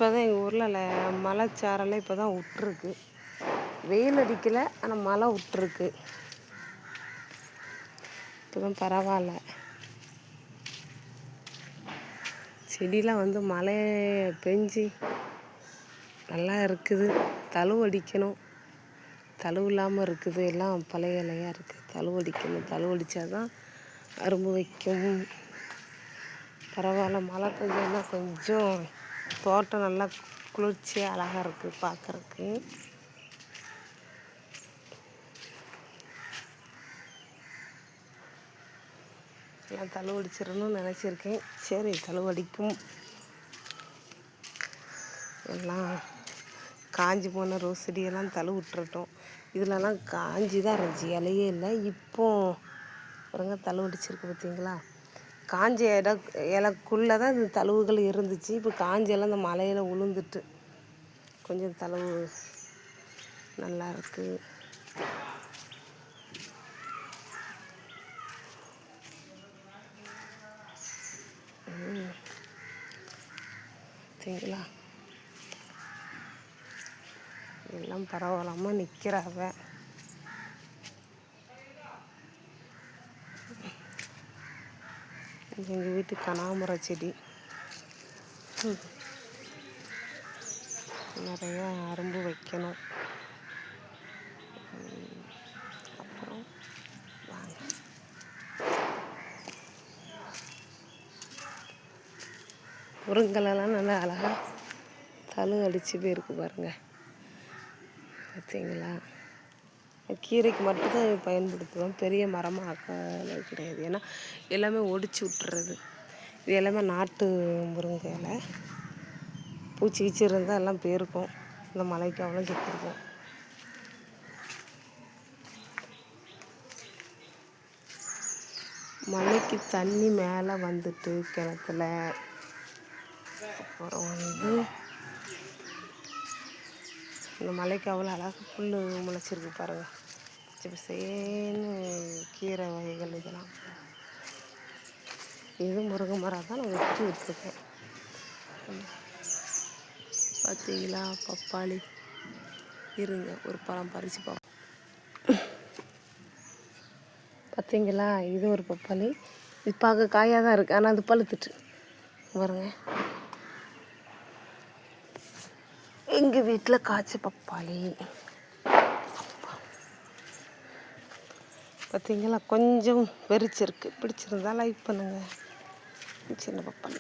இப்போ தான் எங்கள் ஊரில் மழைச்சாரலாம் இப்போ தான் விட்டுருக்கு. வெயில் அடிக்கலை, ஆனால் மழை விட்டுருக்கு. இப்போ தான் பரவாயில்ல. செடியெலாம் வந்து மழை பெஞ்சு நல்லா இருக்குது. தழுவு அடிக்கணும். தழுவு இல்லாமல் இருக்குது. எல்லாம் பழைய இலையாக இருக்குது. தழுவு அடிக்கணும். தழுவு அடித்தா தான் அரும்பு வைக்கும். பரவாயில்ல, மழை பெஞ்சதுன்னா கொஞ்சம் தோட்டம் நல்லா குளிர்ச்சியாக அழகாக இருக்குது பார்க்குறக்கு. எல்லாம் தழுவடிச்சிடணும்னு நினச்சிருக்கேன். சரி, தழுவடிக்கும். எல்லாம் காஞ்சி போன ரோஸ் செடியெல்லாம் தழுவிட்டுறட்டும். இதிலலாம் காஞ்சி தான் இருந்துச்சு, இலையே இல்லை. இப்போ பாருங்க தழுவடிச்சிருக்கு பார்த்தீங்களா. காஞ்ச இலைக்குள்ளே தான் இந்த தழுவுகள் இருந்துச்சு. இப்போ காஞ்செல்லாம் இந்த மலையில் உளுந்துட்டு கொஞ்சம் தழுவு நல்லா இருக்குது. பார்த்தீங்களா, எல்லாம் பரவாயில்லாமல் நிற்கிறாவ. எங்கள் வீட்டு கனகாமர செடி நிறையா அரும்பு வைக்கணும். அப்புறம் வாங்க, முருங்கலெல்லாம் நல்லா அழகாக தழு அடித்து போயிருக்கு பாருங்கள். பார்த்தீங்களா, கீரைக்கு மட்டும்தான் பயன்படுத்துவோம். பெரிய மரமாக ஆக்க கிடையாது. ஏன்னா எல்லாமே ஒடிச்சு விட்டுறது. இது எல்லாமே நாட்டு முருங்கை இலை. பூச்சி கீச்சி இருந்தால் எல்லாம் போயிருக்கும். இந்த மழைக்கு அவ்வளோ செத்துருக்கும். மழைக்கு தண்ணி மேலே வந்துட்டு கிணத்துல. அப்புறம் வந்து இந்த மலைக்கு அவ்வளோ அழகாக புல் முளைச்சிருக்கு பாருங்கள். பச்சை பசேன்னு கீரை வகைகள் இதெல்லாம். இது முருங்கை மரம் தான் நான் வெட்டி விட்டுருக்கேன். பார்த்தீங்களா, பப்பாளி. இருங்க, ஒரு பழம் பறித்து பார்ப்போம். பார்த்தீங்களா, இது ஒரு பப்பாளி. இது பார்க்க காயாக தான் இருக்குது, ஆனால் அது பழுத்துட்டு பாருங்க. எங்கள் வீட்டில் காய்ச்ச பப்பாளி. பார்த்தீங்களா, கொஞ்சம் வெறிச்சிருக்கு. பிடிச்சிருந்தா லைக் பண்ணுங்கள். சின்ன பப்பாளி.